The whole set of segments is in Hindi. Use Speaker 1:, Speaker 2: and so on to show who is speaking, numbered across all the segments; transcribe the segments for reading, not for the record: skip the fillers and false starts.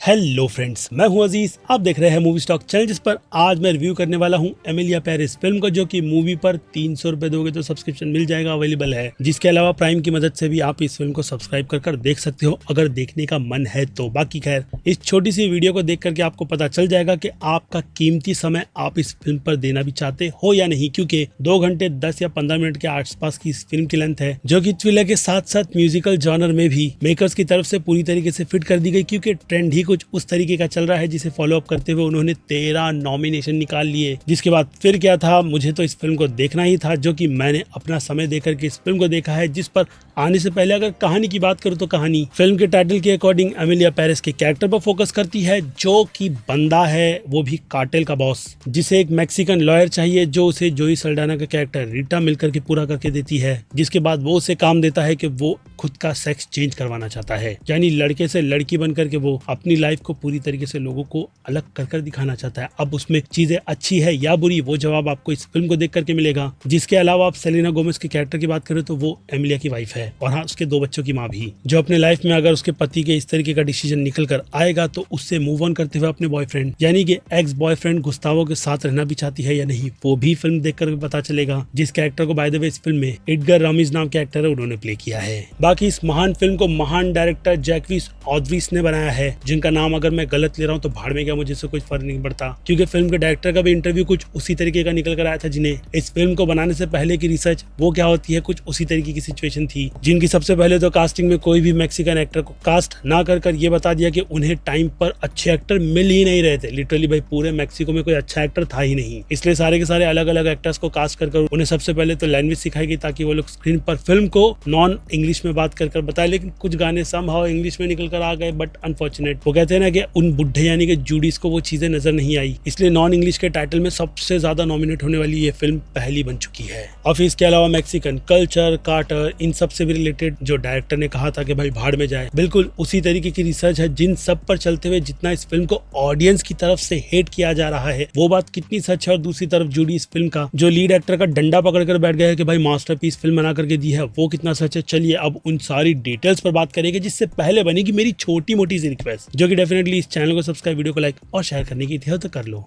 Speaker 1: हेलो फ्रेंड्स, मैं हूं अजीज। आप देख रहे हैं मूवी स्टॉक चैनल, जिस पर आज मैं रिव्यू करने वाला हूं एमिलिया पेरिस फिल्म को, जो कि मूवी पर 300 रुपए दोगे तो सब्सक्रिप्शन मिल जाएगा, अवेलेबल है। जिसके अलावा प्राइम की मदद से भी आप इस फिल्म को सब्सक्राइब कर देख सकते हो अगर देखने का मन है तो। बाकी खैर, इस छोटी सी वीडियो को देख करके आपको पता चल जाएगा कि आपका कीमती समय आप इस फिल्म पर देना भी चाहते हो या नहीं, क्योंकि 2 घंटे 10 या 15 मिनट के आसपास की इस फिल्म की लेंथ है, जो कि थ्रिलर के साथ साथ म्यूजिकल जॉनर में भी मेकर्स की तरफ से पूरी तरीके से फिट कर दी गई, क्योंकि ट्रेंड ही कुछ उस तरीके का चल रहा है जिसे फॉलो अप करते हुए उन्होंने 13 नॉमिनेशन निकाल लिए। जिसके बाद फिर क्या था, मुझे तो इस फिल्म को देखना ही था, जो कि मैंने अपना समय देकर के इस फिल्म को देखा है। जिस पर आने से पहले अगर कहानी की बात करूं तो कहानी फिल्म के टाइटल के अकॉर्डिंग एमिलिया पेरिस के कैरेक्टर पर फोकस करती है, जो कि बंदा है वो भी कार्टेल का बॉस, जिसे एक मैक्सिकन लॉयर चाहिए, जो उसे जोई सल्डाना का कैरेक्टर रीटा मिलकर के पूरा करके देती है। जिसके बाद वो उसे काम देता है कि वो खुद का सेक्स चेंज करवाना चाहता है, यानी लड़के से लड़की बनकर के वो अपनी लाइफ को पूरी तरीके से लोगों को अलग कर दिखाना चाहता है। अब उसमें चीजें अच्छी है या बुरी, वो जवाब आपको इस फिल्म को देख करके मिलेगा। जिसके अलावा आप सेलेना गोमेज के कैरेक्टर की बात करें तो वो एमिलिया की वाइफ है, और हाँ, उसके 2 बच्चों की माँ भी, जो अपने लाइफ में अगर उसके पति के इस तरीके का डिसीजन निकल कर आएगा तो उससे मूव ऑन करते हुए अपने बॉयफ्रेंड यानी कि एक्स बॉयफ्रेंड गुस्तावो के साथ रहना भी चाहती है या नहीं, वो भी फिल्म देख कर पता चलेगा। जिस कैरेक्टर को बाय द वे इस फिल्म में एडगर रामिज नाम के एक्टर है उन्होंने प्ले किया है। बाकी इस महान फिल्म को महान डायरेक्टर जैकविस ऑड्रिस ने बनाया है, जिनका नाम अगर मैं गलत ले रहा हूँ तो भाड़ में गया, मुझे इससे कोई फर्क नहीं पड़ता, क्योंकि फिल्म के डायरेक्टर का भी इंटरव्यू कुछ उसी तरीके का निकल कर आया था। जिन्हें इस फिल्म को बनाने से पहले की रिसर्च वो क्या होती है, कुछ उसी तरीके की सिचुएशन थी, जिनकी सबसे पहले तो कास्टिंग में कोई भी मैक्सिकन एक्टर को कास्ट ना कर ये बता दिया कि उन्हें टाइम पर अच्छे एक्टर मिल ही नहीं रहे थे। लिटरली भाई, पूरे मैक्सिको में कोई अच्छा एक्टर था ही नहीं, इसलिए सारे के सारे अलग अलग एक्टर्स को कास्ट कर उन्हें सबसे पहले तो लैंग्वेज सिखाई गई, ताकि वो लोग स्क्रीन पर फिल्म को नॉन इंग्लिश में बात कर बताए। लेकिन कुछ गाने समहाउ इंग्लिश में निकल कर आ गए, बट अनफॉर्चुनेट वो कहते हैं ना कि उन बुढ़े यानी कि जूडीज को वो चीजें नजर नहीं आई, इसलिए नॉन इंग्लिश के टाइटल में सबसे ज्यादा नॉमिनेट होने वाली ये फिल्म पहली बन चुकी है। और फिर इसके अलावा मैक्सिकन कल्चर, कार्टर, इन सब से भी रिलेटेड जो डायरेक्टर ने कहा था कि भाई भाड़ में जाए, बिल्कुल उसी तरीके की रिसर्च है, जिन सब पर चलते हुए जितना इस फिल्म को ऑडियंस की तरफ से हेट किया जा रहा है वो बात कितनी सच है। और दूसरी तरफ जूडी इस फिल्म का जो लीड एक्टर का डंडा पकड़ कर बैठ गया है कि भाई मास्टरपीस फिल्म बना करके दी है, वो कितना सच है। चलिए अब उन सारी डिटेल्स पर बात करेंगे, जिससे पहले बनेगी मेरी छोटी मोटी सी रिक्वेस्ट, जो कि डेफिनेटली इस चैनल को सब्सक्राइब, वीडियो को लाइक और शेयर करने की थी तो कर लो।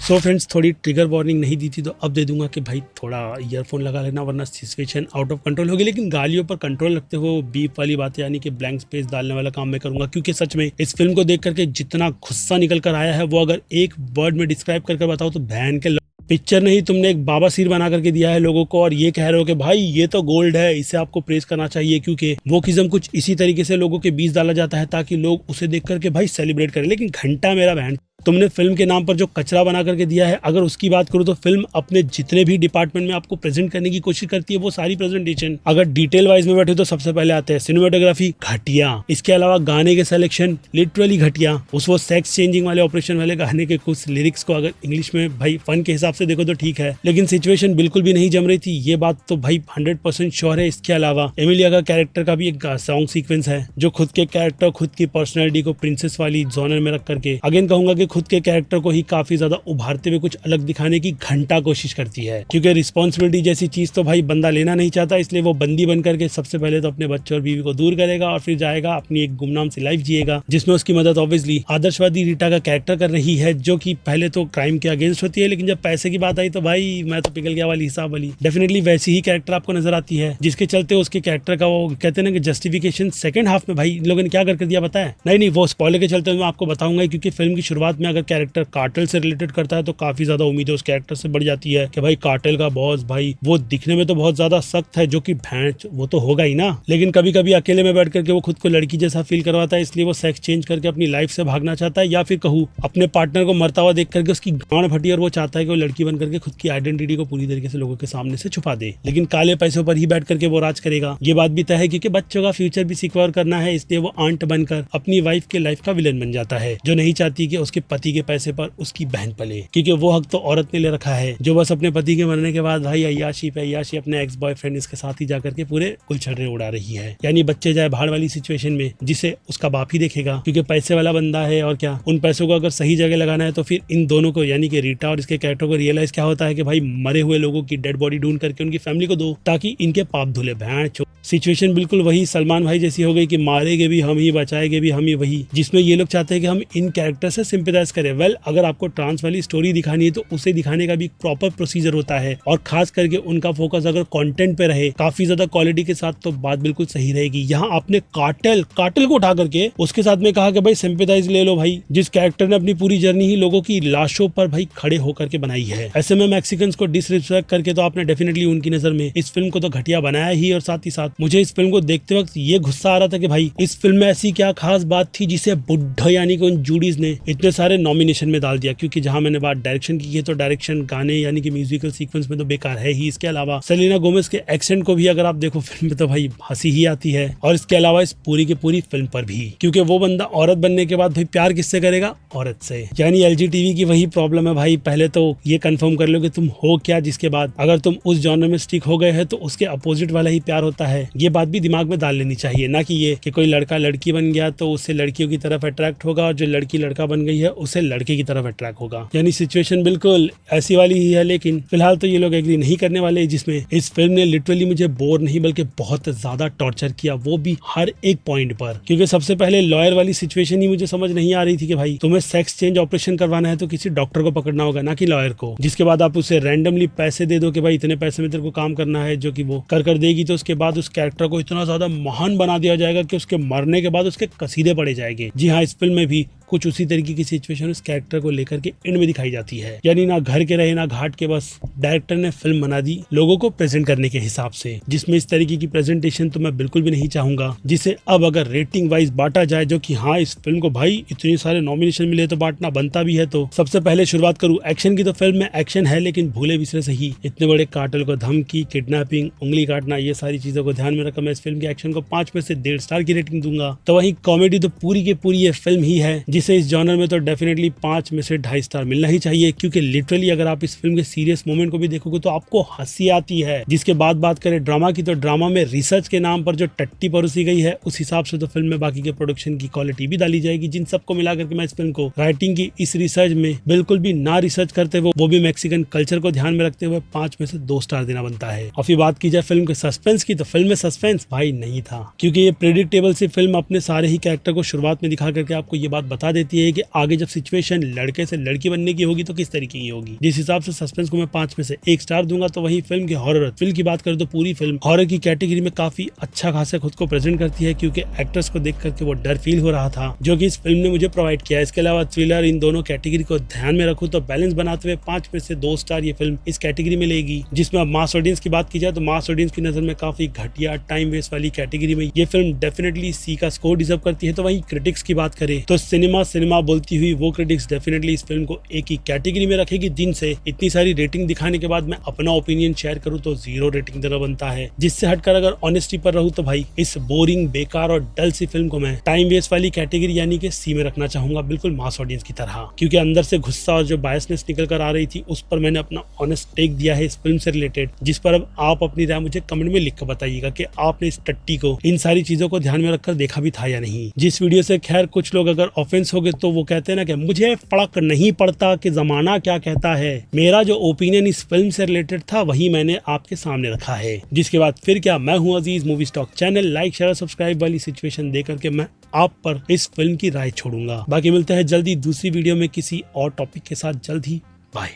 Speaker 1: सो फ्रेंड्स, थोड़ी ट्रिगर वार्निंग नहीं दी थी तो अब दे दूंगा कि भाई थोड़ा ईयरफोन लगा लेना, वरना सिचुएशन आउट ऑफ कंट्रोल होगी। लेकिन गालियों पर कंट्रोल रखते हुए बीप वाली बात यानी कि ब्लैंक स्पेस डालने वाला काम मैं करूंगा, क्योंकि सच में इस फिल्म को देख करके जितना गुस्सा निकल कर आया है, वो अगर एक वर्ड में डिस्क्राइब करके बताओ तो बहन के पिक्चर नहीं, तुमने एक बाबा सिर बना करके दिया है लोगों को, और ये कह रहे हो कि भाई ये तो गोल्ड है, इसे आपको प्रेस करना चाहिए, क्योंकि वो किस्म कुछ इसी तरीके से लोगों के बीच डाला जाता है ताकि लोग उसे देख करके भाई सेलिब्रेट करें। लेकिन घंटा मेरा बहन, तुमने फिल्म के नाम पर जो कचरा बना करके दिया है, अगर उसकी बात करूं तो फिल्म अपने जितने भी डिपार्टमेंट में आपको प्रेजेंट करने की कोशिश करती है, वो सारी प्रेजेंटेशन अगर डिटेल वाइज में बैठे तो सबसे पहले आते हैं सिनेमेटोग्राफी घटिया, इसके अलावा गाने के सिलेक्शन लिटरली घटिया, वो सेक्स चेंजिंग वाले ऑपरेशन वाले गाने के कुछ लिरिक्स को अगर इंग्लिश में भाई फन के हिसाब से देखो तो ठीक है, लेकिन सिचुएशन बिल्कुल भी नहीं जम रही थी, ये बात तो भाई 100% श्योर है। इसके अलावा एमिलिया का कैरेक्टर का भी एक सॉन्ग सीक्वेंस है, जो खुद के कैरेक्टर, खुद की पर्सनैलिटी को प्रिंसेस वाली जॉनर में रख करके अगेन कहूंगा कि खुद के कैरेक्टर को ही काफी ज्यादा उभारते हुए कुछ अलग दिखाने की घंटा कोशिश करती है, क्योंकि रिस्पॉन्सिबिलिटी जैसी चीज तो भाई बंदा लेना नहीं चाहता, इसलिए वो बंदी बन करके सबसे पहले तो अपने बच्चों और बीवी को दूर करेगा और फिर जाएगा अपनी एक गुमनाम सी लाइफ जिएगा, जिसमें उसकी मदद ऑब्वियसली आदर्शवादी रीटा का कैरेक्टर कर रही है, जो कि पहले तो क्राइम के अगेंस्ट होती है, लेकिन जब पैसे की बात आई तो भाई मैं तो पिघल गया वाली हिसाब वाली डेफिनेटली वैसी ही कैरेक्टर आपको नजर आती है, जिसके चलते उसके कैरेक्टर का वो कहते हैं ना कि जस्टिफिकेशन सेकंड हाफ में भाई इन लोगों ने क्या कर दिया पता है। नहीं, वो स्पॉइलर के चलते मैं आपको बताऊंगा, क्योंकि फिल्म की शुरुआत में अगर कैरेक्टर कार्टेल से रिलेटेड करता है तो काफी ज्यादा उम्मीदें उस कैरेक्टर से बढ़ जाती है कि भाई कार्टेल का बॉस भाई वो दिखने में तो बहुत ज्यादा सख्त है, जो कि भैंस वो तो होगा ही ना, लेकिन कभी कभी अकेले में बैठ करके वो खुद को लड़की जैसा फील करवाता है, इसलिए वो सेक्स चेंज करके अपनी लाइफ से भागना चाहता है, या फिर कहूँ अपने पार्टनर को मरता हुआ देख करके उसकी गांड फटी और वो चाहता है कि वो लड़की बन करके खुद की आइडेंटिटी को पूरी तरीके से लोगों के सामने से छुपा दे, लेकिन काले पैसों पर ही बैठ करके वो राज करेगा। ये बात भी तय है, क्योंकि बच्चों का फ्यूचर भी सिक्योर करना है, इसलिए वो आंट बनकर अपनी वाइफ के लाइफ का विलन बन जाता है, जो नहीं चाहती कि उसके पति के पैसे पर उसकी बहन पले, क्योंकि वो हक तो औरत ने ले रखा है, जो बस अपने पति के मरने के बाद भाई अय्याशी पे अय्याशी अपने एक्स बॉयफ्रेंड इसके साथ ही जाकर के पूरे कुलछड़े उड़ा रही है, यानी बच्चे जाए भाड़ वाली सिचुएशन में, जिसे उसका बाप ही देखेगा, क्योंकि पैसे वाला बंदा है। और क्या उन पैसों को अगर सही जगह लगाना है तो फिर इन दोनों को यानी कि रीटा और इसके कैरेक्टर को रियलाइज क्या होता है कि भाई मरे हुए लोगों की डेड बॉडी ढूंढ करके उनकी फैमिली को दो, ताकि इनके पाप धुले। भैंस सिचुएशन बिल्कुल वही सलमान भाई जैसी हो गई कि मारेंगे भी हम ही, बचाएंगे भी हम ही, वही जिसमें ये लोग चाहते हैं कि हम इन कैरेक्टर से सिंपैथाइज करें। वेल, अगर आपको ट्रांस वाली स्टोरी दिखानी है तो उसे दिखाने का भी प्रॉपर प्रोसीजर होता है, और खास करके उनका फोकस अगर कंटेंट पे रहे काफी ज्यादा क्वालिटी के साथ, तो बात बिल्कुल सही रहेगी। यहाँ आपने काटल को उठा करके उसके साथ में कहा कि भाई सिंपैथाइज ले लो भाई, जिस कैरेक्टर ने अपनी पूरी जर्नी ही लोगों की लाशों पर भाई खड़े होकर के बनाई है। ऐसे में मैक्सिकन्स को डिसरिस्पेक्ट करके तो आपने डेफिनेटली उनकी नजर में इस फिल्म को तो घटिया बनाया ही, और साथ ही साथ मुझे इस फिल्म को देखते वक्त ये गुस्सा आ रहा था कि भाई इस फिल्म में ऐसी क्या खास बात थी जिसे बुड्ढा यानी कि उन जूडीज ने इतने सारे नॉमिनेशन में डाल दिया। क्योंकि जहां मैंने बात डायरेक्शन की है तो डायरेक्शन, गाने यानी कि म्यूजिकल सीक्वेंस में तो बेकार है ही। इसके अलावा सेलेना गोमेज के एक्सेंट को भी अगर आप देखो फिल्म में तो भाई हंसी ही आती है, और इसके अलावा इस पूरी की पूरी फिल्म पर भी, क्योंकि वो बंदा औरत बनने के बाद भाई प्यार किससे करेगा? औरत से। यानी एलजीटीवी की वही प्रॉब्लम है भाई, पहले तो ये कंफर्म कर लो कि तुम हो क्या, जिसके बाद अगर तुम उस जॉनर में स्टिक हो गए हैं तो उसके अपोजिट वाला ही प्यार होता है। ये बात भी दिमाग में डाल लेनी चाहिए, ना कि ये कि कोई लड़का लड़की बन गया तो उससे लड़कियों की तरफ अट्रैक्ट होगा, और जो लड़की लड़का बन गई है उससे लड़के की तरफ अट्रैक्ट होगा। यानी सिचुएशन बिल्कुल ऐसी वाली ही है। लेकिन फिलहाल तो ये लोग एग्री नहीं करने वाले, जिसमें इस फिल्म ने लिटरली मुझे बोर नहीं बल्कि बहुत ज्यादा टॉर्चर किया, वो भी हर एक पॉइंट पर। क्योंकि सबसे पहले लॉयर वाली सिचुएशन ही मुझे समझ नहीं आ रही थी कि भाई तुम्हें सेक्स चेंज ऑपरेशन करवाना है तो किसी डॉक्टर को पकड़ना होगा, ना कि लॉयर को। जिसके बाद आप उसे रैंडमली पैसे दे दो कि भाई इतने पैसे में तेरे को काम करना है, जो कि वो कर देगी, तो उसके बाद उस कैरेक्टर को इतना ज्यादा महान बना दिया जाएगा कि उसके मरने के बाद उसके कसीदे पड़े जाएंगे। जी हाँ, इस फिल्म में भी कुछ उसी तरीके की सिचुएशन उस कैरेक्टर को लेकर के एंड में दिखाई जाती है। यानी ना घर के रहे ना घाट के, बस डायरेक्टर ने फिल्म बना दी लोगों को प्रेजेंट करने के हिसाब से, जिसमें इस तरीके की प्रेजेंटेशन तो मैं बिल्कुल भी नहीं चाहूंगा। जिसे अब अगर रेटिंग वाइज बांटा जाए, जो कि हाँ इस फिल्म को भाई इतने सारे नॉमिनेशन मिले तो बांटना बनता भी है, तो सबसे पहले शुरुआत करूँ एक्शन की। तो फिल्म में एक्शन है लेकिन भूले बिसरे सही, इतने बड़े काटल को धमकी, किडनैपिंग, उंगली काटना, ये सारी चीजों को ध्यान में रखकर मैं इस फिल्म के एक्शन को 5 में से 1.5 स्टार की रेटिंग दूंगा। तो वहीं कॉमेडी तो पूरी की पूरी ये फिल्म ही है, जिसे इस जॉनर में तो डेफिनेटली 5 में से 2.5 स्टार मिलना ही चाहिए। क्योंकि लिटरली अगर आप इस फिल्म के सीरियस मोमेंट को भी देखोगे तो आपको हंसी आती है। जिसके बाद बात करें ड्रामा की, तो ड्रामा में रिसर्च के नाम पर जो टट्टी परोसी गई है, उस हिसाब से तो फिल्म में बाकी के प्रोडक्शन की क्वालिटी भी डाली जाएगी। जिन सबको मिलाकर के मैं इस फिल्म को राइटिंग की इस रिसर्च में बिल्कुल भी ना रिसर्च करते हुए, वो भी मैक्सिकन कल्चर को ध्यान में रखते हुए, 5 में से 2 स्टार देना बनता है। और फिर बात की जाए फिल्म के सस्पेंस की, तो फिल्म में सस्पेंस भाई नहीं था। क्योंकि ये प्रेडिक्टेबल सी फिल्म अपने सारे ही कैरेक्टर को शुरुआत में दिखा करके आपको ये बात बता देती है कि आगे जब सिचुएशन लड़के से लड़की बनने की होगी तो किस तरीके की होगी। जिस हिसाब से सस्पेंस को मैं 5 में से 1 स्टार दूंगा। तो वही फिल्म की हॉरर फिल्म की बात करें तो पूरी फिल्म हॉरर की कैटेगरी में काफी अच्छा खासा खुद को प्रेजेंट करती है, क्योंकि एक्टर्स को देख करके वो डर फील हो रहा था जो कि इस फिल्म ने मुझे प्रोवाइड किया। इसके अलावा थ्रिलर, इन दोनों कैटेगरी को ध्यान में रखूं तो बैलेंस बनाते हुए 5 में से 2 स्टार ये फिल्म इस कैटेगरी में लेगी। जिसमें अब मास ऑडियंस की बात की जाए तो मास ऑडियंस की नजर में काफी घटिया टाइम वेस्ट वाली कैटेगरी में ये फिल्म डेफिनेटली सी का स्कोर डिजर्व करती है। तो वही क्रिटिक्स की बात करें तो सिनेमा बोलती हुई वो क्रिटिक्स डेफिनेटली इस फिल्म को एक ही कैटेगरी में रखेगी, जिनसे इतनी सारी रेटिंग दिखाने के बाद मैं अपना ओपिनियन शेयर करूं तो 0 रेटिंग देना बनता है। जिससे हटकर अगर ऑनेस्टी पर रहूं तो भाई इस बोरिंग, बेकार और डल सी फिल्म को मैं टाइम वेस्ट वाली कैटेगरी यानी कि सी में रखना चाहूंगा, बिल्कुल मास ऑडियंस की तरह। क्योंकि अंदर से गुस्सा और जो बायसनेस निकल कर आ रही थी उस पर मैंने अपना ऑनेस्ट टेक दिया है इस फिल्म से रिलेटेड, जिस पर अब आप अपनी राय मुझे कमेंट में लिख कर बताइएगा कि आपने इस टट्टी को, इन सारी चीजों को ध्यान में रखकर देखा भी था या नहीं। जिस वीडियो से खैर कुछ लोग अगर ऑफेंस हो गए तो वो कहते हैं ना कि मुझे फर्क नहीं पड़ता कि जमाना क्या कहता है, मेरा जो ओपिनियन इस फिल्म से रिलेटेड था वही मैंने आपके सामने रखा है। जिसके बाद फिर क्या, मैं हूं Aziz, movie stock channel like share subscribe वाली सिचुएशन देकर के मैं आप पर इस फिल्म की राय छोड़ूंगा। बाकी मिलते हैं जल्दी दूसरी वीडियो में किसी और टॉपिक के साथ, जल्द ही। Bye.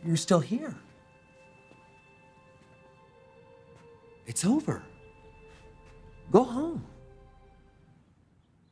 Speaker 2: You're still here. It's over. Go home.